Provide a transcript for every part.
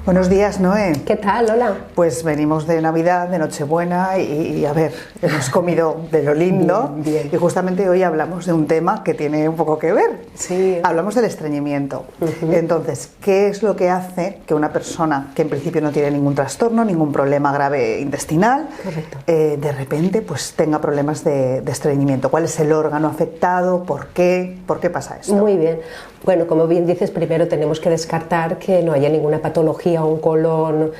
Buenos días, Noé. ¿Qué tal? Hola. Pues venimos de Navidad, de Nochebuena y a ver, hemos comido de lo lindo. Bien. Y justamente hoy hablamos de un tema que tiene un poco que ver. Sí. Hablamos del estreñimiento. Entonces, ¿qué es lo que hace que una persona que en principio no tiene ningún trastorno, ningún problema grave intestinal, Correcto. De repente pues tenga problemas de estreñimiento? ¿Cuál es el órgano afectado? ¿Por qué? ¿Por qué pasa esto? Muy bien. Bueno, como bien dices, primero tenemos que descartar que no haya ninguna patología, un colon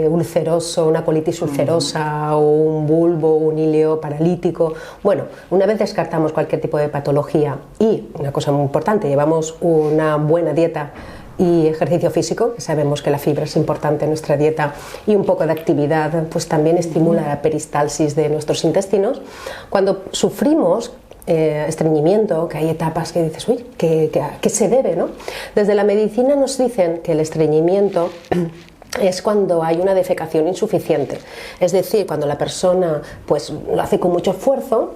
ulceroso, una colitis ulcerosa o un bulbo, un ileo paralítico. Bueno, una vez descartamos cualquier tipo de patología y, una cosa muy importante, llevamos una buena dieta y ejercicio físico, que sabemos que la fibra es importante en nuestra dieta, y un poco de actividad, pues también estimula la peristalsis de nuestros intestinos. Cuando sufrimos estreñimiento, que hay etapas que dices, uy, ¿a qué se debe, no? Desde la medicina nos dicen que el estreñimiento es cuando hay una defecación insuficiente, es decir, cuando la persona pues lo hace con mucho esfuerzo.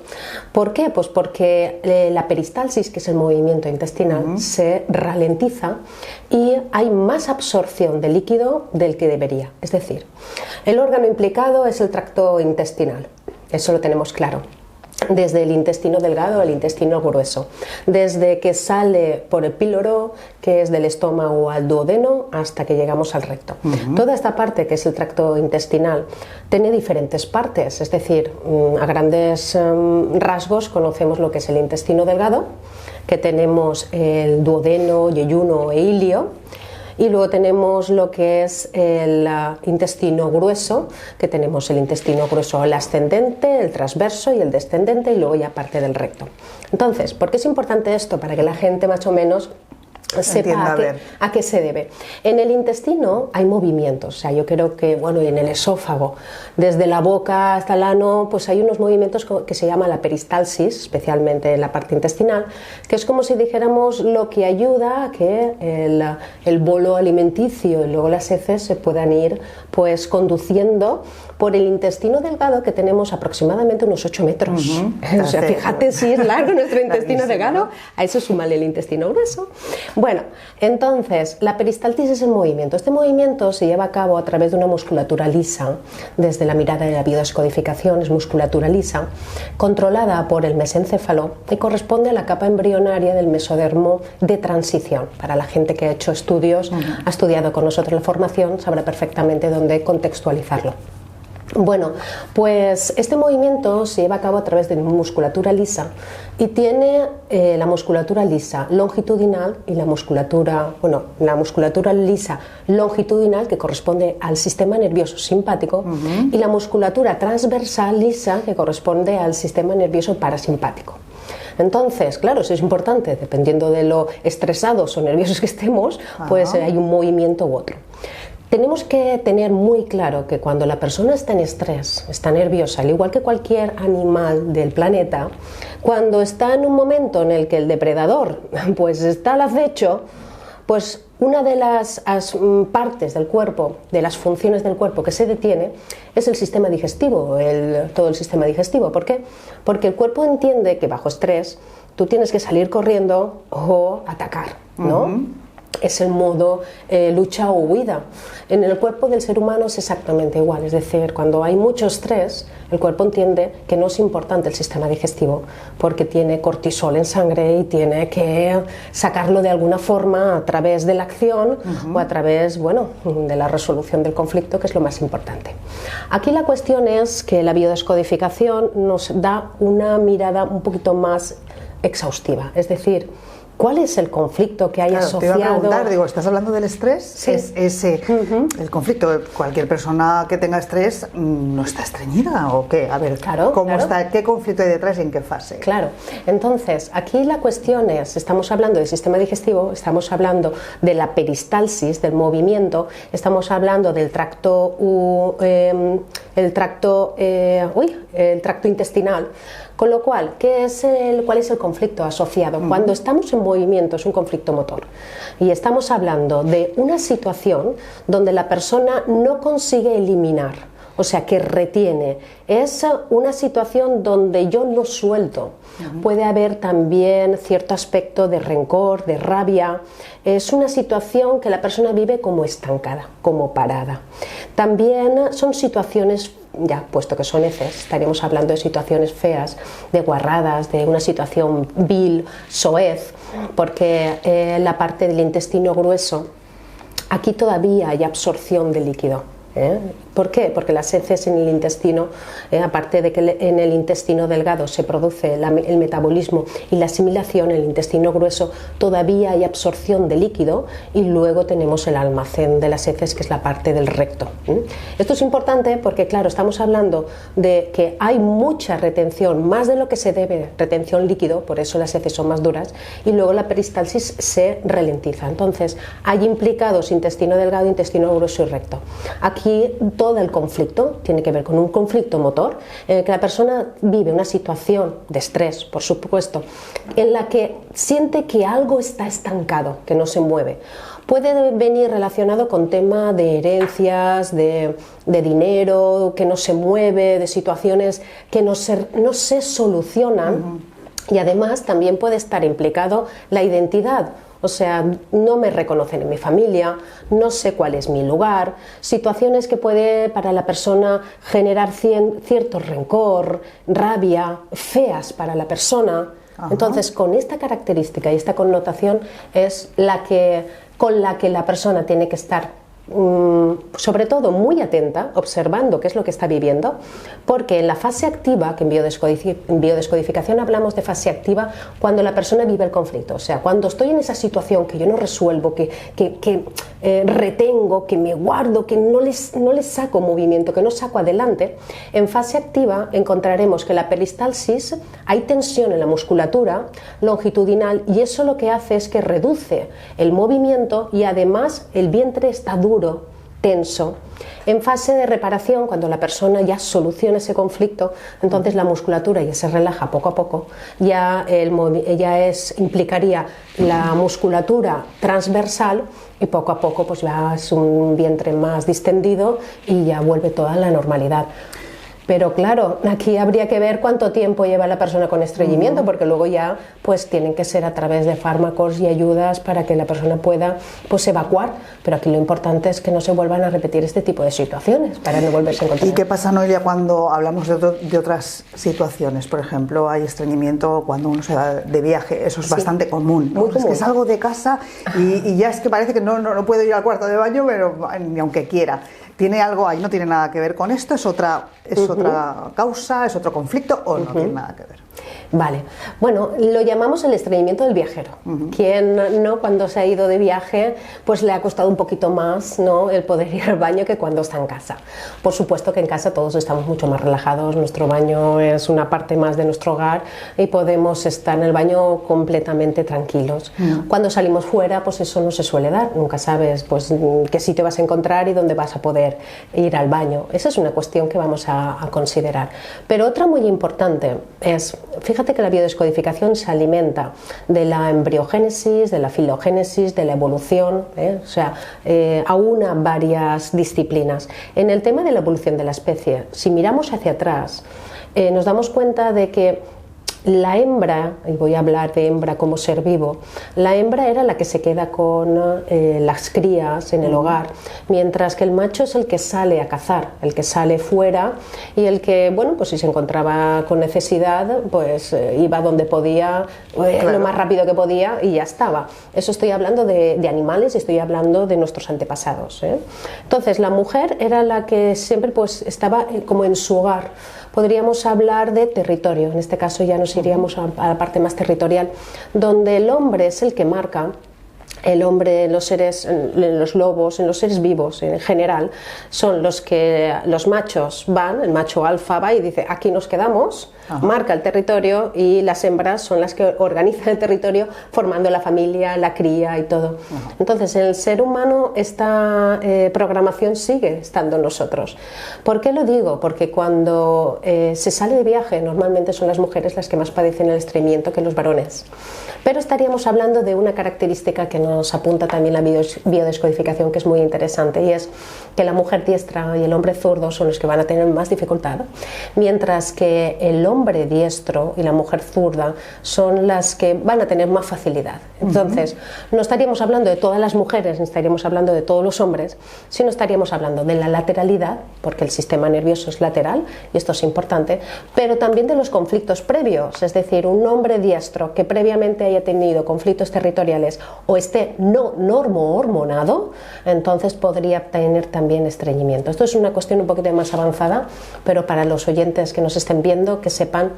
¿Por qué? Pues porque la peristalsis, que es el movimiento intestinal, se ralentiza y hay más absorción de líquido del que debería. Es decir, el órgano implicado es el tracto intestinal, eso lo tenemos claro. Desde el intestino delgado al intestino grueso, desde que sale por el píloro, que es del estómago, al duodeno, hasta que llegamos al recto. Toda esta parte, que es el tracto intestinal, tiene diferentes partes, es decir, a grandes rasgos conocemos lo que es el intestino delgado, que tenemos el duodeno, yeyuno e ilio. Y luego tenemos lo que es el intestino grueso, que tenemos el intestino grueso, el ascendente, el transverso y el descendente, y luego ya parte del recto. Entonces, ¿por qué es importante esto? Para que la gente más o menos sepa a qué se debe. En el intestino hay movimientos, o sea, yo creo que, bueno, y en el esófago, desde la boca hasta el ano, pues hay unos movimientos que se llama la peristalsis, especialmente en la parte intestinal, que es como si dijéramos lo que ayuda a que el bolo alimenticio y luego las heces se puedan ir pues conduciendo por el intestino delgado, que tenemos aproximadamente unos 8 metros. O sea, fíjate si es largo nuestro intestino delgado, a eso súmale el intestino grueso. Bueno, entonces, la peristaltis es el movimiento. Este movimiento se lleva a cabo a través de una musculatura lisa, desde la mirada de la biodescodificación, es musculatura lisa, controlada por el mesencéfalo y corresponde a la capa embrionaria del mesodermo de transición. Para la gente que ha hecho estudios, ha estudiado con nosotros la formación, sabrá perfectamente dónde contextualizarlo. Bueno, pues este movimiento se lleva a cabo a través de musculatura lisa y tiene la musculatura lisa longitudinal y la musculatura lisa longitudinal, que corresponde al sistema nervioso simpático, y la musculatura transversal lisa, que corresponde al sistema nervioso parasimpático. Entonces, claro, eso es importante, dependiendo de lo estresados o nerviosos que estemos, pues hay un movimiento u otro. Tenemos que tener muy claro que cuando la persona está en estrés, está nerviosa, al igual que cualquier animal del planeta, cuando está en un momento en el que el depredador pues está al acecho, pues una de las partes del cuerpo, de las funciones del cuerpo que se detiene, es el sistema digestivo, todo el sistema digestivo. ¿Por qué? Porque el cuerpo entiende que bajo estrés tú tienes que salir corriendo o atacar, ¿no? Es el modo lucha o huida. En el cuerpo del ser humano es exactamente igual, es decir, cuando hay mucho estrés, el cuerpo entiende que no es importante el sistema digestivo, porque tiene cortisol en sangre y tiene que sacarlo de alguna forma a través de la acción o a través, bueno, de la resolución del conflicto, que es lo más importante. Aquí la cuestión es que la biodescodificación nos da una mirada un poquito más exhaustiva, es decir, ¿cuál es el conflicto que hay asociado? Te iba a preguntar, digo, ¿estás hablando del estrés? Sí. Es ese, el conflicto. Cualquier persona que tenga estrés no está estreñida, ¿o qué? A ver, ¿cómo está? ¿Qué conflicto hay detrás y en qué fase? Claro. Entonces, aquí la cuestión es, estamos hablando del sistema digestivo, estamos hablando de la peristalsis, del movimiento, estamos hablando del tracto, el tracto intestinal. Con lo cual, ¿cuál es el conflicto asociado? Cuando estamos en movimiento es un conflicto motor y estamos hablando de una situación donde la persona no consigue eliminar o sea, que retiene. Es una situación donde yo no suelto. Puede haber también cierto aspecto de rencor, de rabia. Es una situación que la persona vive como estancada, como parada. También son situaciones, ya puesto que son heces, estaríamos hablando de situaciones feas, de guarradas, de una situación vil, soez, porque la parte del intestino grueso, aquí todavía hay absorción de líquido. ¿Por qué? Porque las heces en el intestino, aparte de que en el intestino delgado se produce el metabolismo y la asimilación, en el intestino grueso todavía hay absorción de líquido y luego tenemos el almacén de las heces, que es la parte del recto. Esto es importante porque, claro, estamos hablando de que hay mucha retención, más de lo que se debe, retención líquido, por eso las heces son más duras, y luego la peristalsis se ralentiza. Entonces, hay implicados intestino delgado, intestino grueso y recto. Aquí todo el conflicto tiene que ver con un conflicto motor en el que la persona vive una situación de estrés, por supuesto, en la que siente que algo está estancado, que no se mueve. Puede venir relacionado con tema de herencias, de dinero, que no se mueve, de situaciones que no se solucionan. Y además también puede estar implicado la identidad. O sea, no me reconocen en mi familia, no sé cuál es mi lugar, situaciones que puede para la persona generar cierto rencor, rabia, feas para la persona. Entonces, con esta característica y esta connotación es con la que la persona tiene que estar sobre todo muy atenta, observando qué es lo que está viviendo, porque en la fase activa, que en biodescodificación hablamos de fase activa cuando la persona vive el conflicto, o sea, cuando estoy en esa situación que yo no resuelvo, que retengo, que me guardo, que no les saco movimiento, que no saco adelante, en fase activa encontraremos que la peristalsis, hay tensión en la musculatura longitudinal y eso lo que hace es que reduce el movimiento y además el vientre está duro, tenso. En fase de reparación, cuando la persona ya soluciona ese conflicto, entonces la musculatura ya se relaja poco a poco, implicaría la musculatura transversal y poco a poco pues ya es un vientre más distendido y ya vuelve toda la normalidad. Pero claro, aquí habría que ver cuánto tiempo lleva la persona con estreñimiento, porque luego ya pues tienen que ser a través de fármacos y ayudas para que la persona pueda pues evacuar, pero aquí lo importante es que no se vuelvan a repetir este tipo de situaciones para no volverse a encontrar. ¿Y qué pasa, Noelia, cuando hablamos de otras situaciones? Por ejemplo, hay estreñimiento cuando uno se va de viaje, eso es bastante común, ¿no? Muy común. Es que salgo de casa y ya es que parece que no puedo ir al cuarto de baño, pero ni aunque quiera. ¿Tiene algo ahí? ¿No tiene nada que ver con esto? ¿Es otra causa? ¿Es otro conflicto? ¿O no tiene nada que ver? Vale, bueno, lo llamamos el estreñimiento del viajero. Quien no, cuando se ha ido de viaje, pues le ha costado un poquito más, ¿no?, el poder ir al baño que cuando está en casa. Por supuesto que en casa todos estamos mucho más relajados, nuestro baño es una parte más de nuestro hogar y podemos estar en el baño completamente tranquilos. Cuando salimos fuera, pues eso no se suele dar, nunca sabes pues qué sitio vas a encontrar y dónde vas a poder ir al baño. Esa es una cuestión que vamos a considerar. Pero otra muy importante es, fíjate que la biodescodificación se alimenta de la embriogénesis, de la filogénesis, de la evolución, o sea, aúna varias disciplinas. En el tema de la evolución de la especie, si miramos hacia atrás, nos damos cuenta de que la hembra, y voy a hablar de hembra como ser vivo, la hembra era la que se queda con las crías en el hogar, mientras que el macho es el que sale a cazar, el que sale fuera y el que, bueno, pues si se encontraba con necesidad, pues iba donde podía, lo más rápido que podía y ya estaba. Eso estoy hablando de animales y estoy hablando de nuestros antepasados, ¿eh? Entonces la mujer era la que siempre pues estaba como en su hogar. Podríamos hablar de territorio, en este caso ya nos iríamos a la parte más territorial, donde el hombre es el que marca. El hombre, los seres, en los lobos, en los seres vivos en general, son los que los machos van, el macho alfa va y dice aquí nos quedamos, marca el territorio y las hembras son las que organizan el territorio formando la familia, la cría y todo. Entonces, en el ser humano esta programación sigue estando en nosotros. ¿Por qué lo digo? Porque cuando se sale de viaje, normalmente son las mujeres las que más padecen el estreñimiento que los varones. Pero estaríamos hablando de una característica que nos apunta también la biodescodificación, que es muy interesante, y es que la mujer diestra y el hombre zurdo son los que van a tener más dificultad, mientras que el hombre diestro y la mujer zurda son las que van a tener más facilidad. Entonces, no estaríamos hablando de todas las mujeres, ni estaríamos hablando de todos los hombres, sino estaríamos hablando de la lateralidad, porque el sistema nervioso es lateral, y esto es importante, pero también de los conflictos previos, es decir, un hombre diestro que previamente haya tenido conflictos territoriales o esté no hormonado, entonces podría tener también estreñimiento. Esto es una cuestión un poquito más avanzada, pero para los oyentes que nos estén viendo, que sepan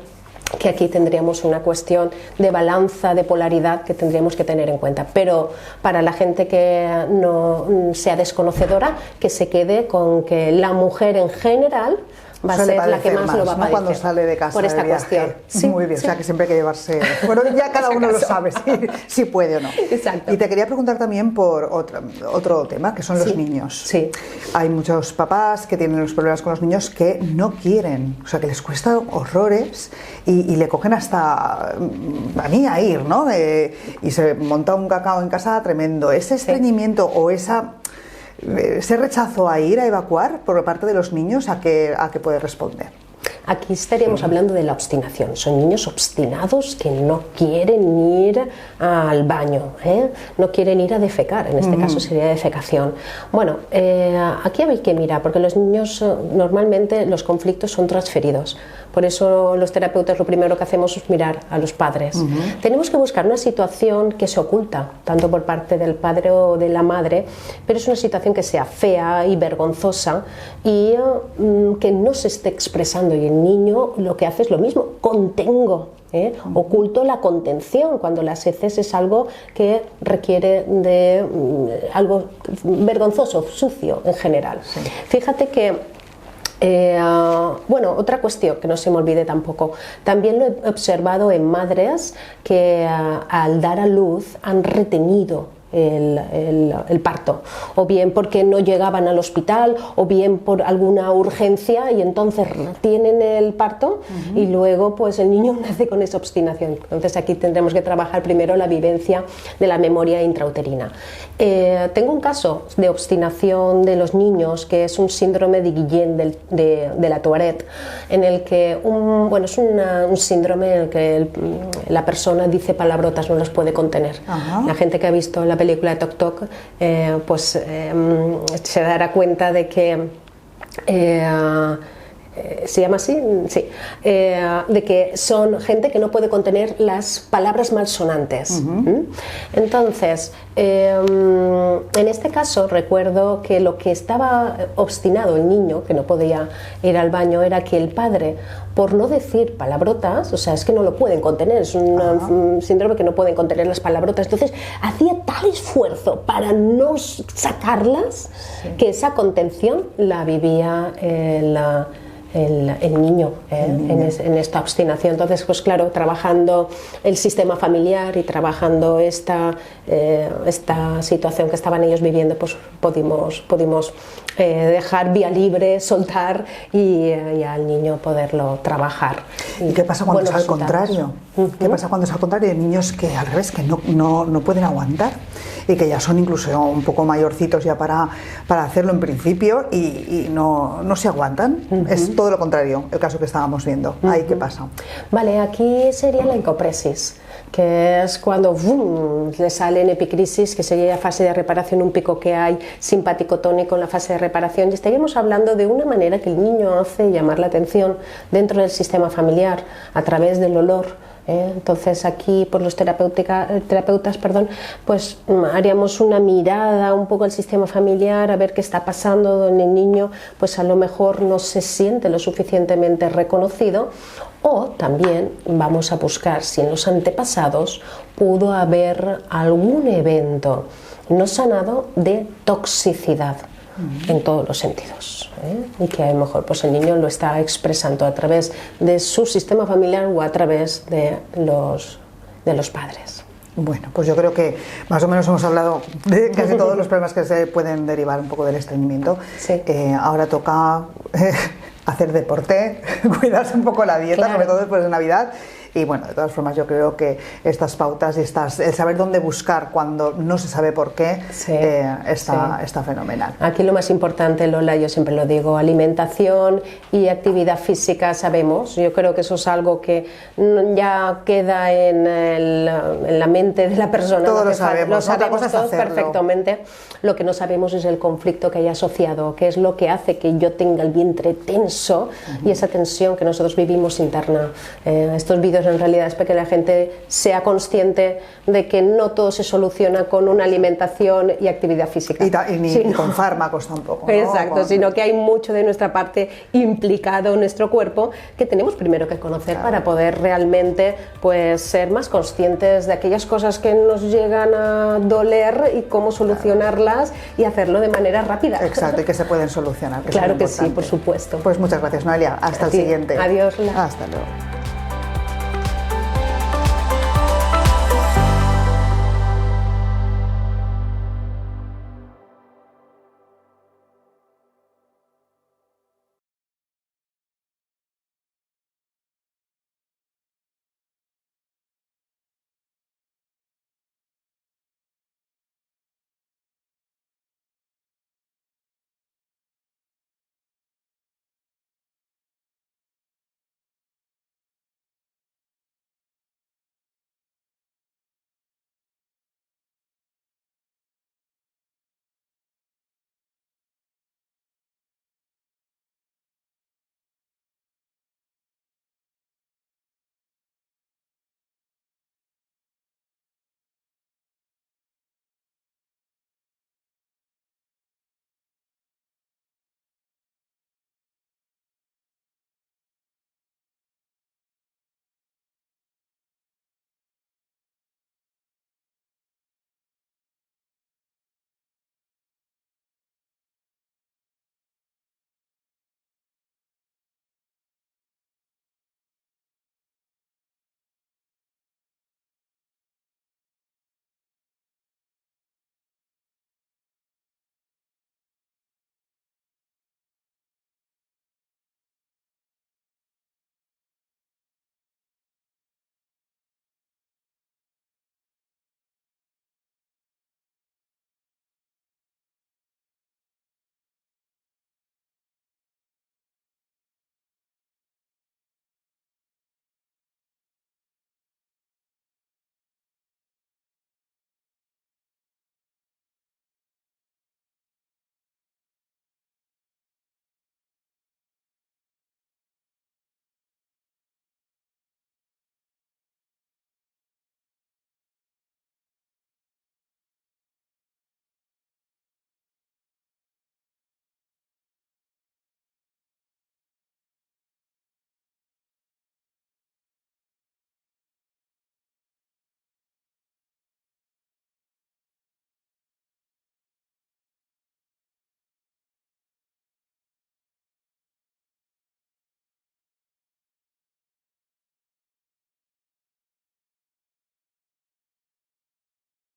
que aquí tendríamos una cuestión de balanza, de polaridad que tendríamos que tener en cuenta. Pero para la gente que no sea desconocedora, que se quede con que la mujer en general va a ser la que más lo va a padecer, cuando sale de casa por esta de viaje. cuestión. Sí, muy bien, sí. O sea que siempre hay que llevarse... Bueno, ya cada uno lo sabe, si puede o no. Exacto. Y te quería preguntar también por otro tema, que son los niños. Sí. Hay muchos papás que tienen los problemas con los niños que no quieren, o sea que les cuesta horrores y le cogen hasta manía ir, ¿no? Y se monta un cacao en casa tremendo. Ese estreñimiento o ese rechazo a ir a evacuar por parte de los niños, ¿a qué puede responder? Aquí estaríamos hablando de la obstinación. Son niños obstinados que no quieren ir al baño, no quieren ir a defecar. En este caso sería defecación. Bueno, aquí hay que mirar, porque los niños normalmente los conflictos son transferidos. Por eso los terapeutas lo primero que hacemos es mirar a los padres. Tenemos que buscar una situación que se oculta, tanto por parte del padre o de la madre, pero es una situación que sea fea y vergonzosa y que no se esté expresando. Y el niño lo que hace es lo mismo, contengo. Oculto la contención cuando las heces es algo que requiere de algo vergonzoso, sucio en general. Sí. Fíjate que bueno, otra cuestión que no se me olvide tampoco, también lo he observado en madres que al dar a luz han retenido el parto, o bien porque no llegaban al hospital, o bien por alguna urgencia, y entonces tienen el parto y luego pues el niño nace con esa obstinación. Entonces aquí tendremos que trabajar primero la vivencia de la memoria intrauterina. Tengo un caso de obstinación de los niños que es un síndrome de Guillain de la Tourette, en el que bueno, es un síndrome en el que la persona dice palabrotas, no las puede contener. La gente que ha visto la película de Tok Tok pues se dará cuenta de que ¿se llama así? Sí. De que son gente que no puede contener las palabras malsonantes. Entonces, en este caso recuerdo que lo que estaba obstinado el niño, que no podía ir al baño, era que el padre, por no decir palabrotas, o sea, es que no lo pueden contener, es un síndrome que no pueden contener las palabrotas, entonces hacía tal esfuerzo para no sacarlas, que esa contención la vivía el niño, en esta obstinación. Entonces, pues claro, trabajando el sistema familiar y trabajando esta situación que estaban ellos viviendo, pues pudimos dejar vía libre, soltar y al niño poderlo trabajar. ¿Y qué pasa cuando es al contrario? ¿Qué pasa cuando es al contrario? Hay niños que al revés, que no pueden aguantar y que ya son incluso un poco mayorcitos ya para hacerlo en principio y no se aguantan. Es todo lo contrario, el caso que estábamos viendo. Ahí, ¿qué pasa? Vale, aquí sería la encopresis, que es cuando le sale en epicrisis, que sería la fase de reparación, un pico que hay simpático-tónico en la fase de reparación, y estaríamos hablando de una manera que el niño hace llamar la atención dentro del sistema familiar a través del olor. Entonces aquí por los terapeutas, pues haríamos una mirada un poco al sistema familiar, a ver qué está pasando, donde el niño pues a lo mejor no se siente lo suficientemente reconocido, o también vamos a buscar si en los antepasados pudo haber algún evento no sanado de toxicidad. en todos los sentidos, y que a lo mejor pues el niño lo está expresando a través de su sistema familiar o a través de los padres. Bueno, pues yo creo que más o menos hemos hablado de casi todos los problemas que se pueden derivar un poco del estreñimiento. Sí. Ahora toca hacer deporte, cuidarse un poco la dieta, claro, sobre todo después de Navidad. Y bueno, de todas formas yo creo que estas pautas y el saber dónde buscar cuando no se sabe por qué, sí, está fenomenal. Aquí lo más importante, Lola, yo siempre lo digo, alimentación y actividad física sabemos. Yo creo que eso es algo que ya queda en la mente de la persona. Todos lo sabemos, otra cosa es todos perfectamente. Lo que no sabemos es el conflicto que hay asociado, que es lo que hace que yo tenga el vientre tenso y esa tensión que nosotros vivimos interna. Estos vídeos en realidad es para que la gente sea consciente de que no todo se soluciona con una alimentación y actividad física. Y con fármacos tampoco, ¿no? Exacto, sino que hay mucho de nuestra parte implicado en nuestro cuerpo que tenemos primero que conocer, claro, para poder realmente pues, ser más conscientes de aquellas cosas que nos llegan a doler y cómo solucionarlas, claro, y hacerlo de manera rápida. Exacto, y que se pueden solucionar. Claro que sí, por supuesto. Pues muchas gracias, Noelia. Hasta el siguiente. Adiós. Hasta luego.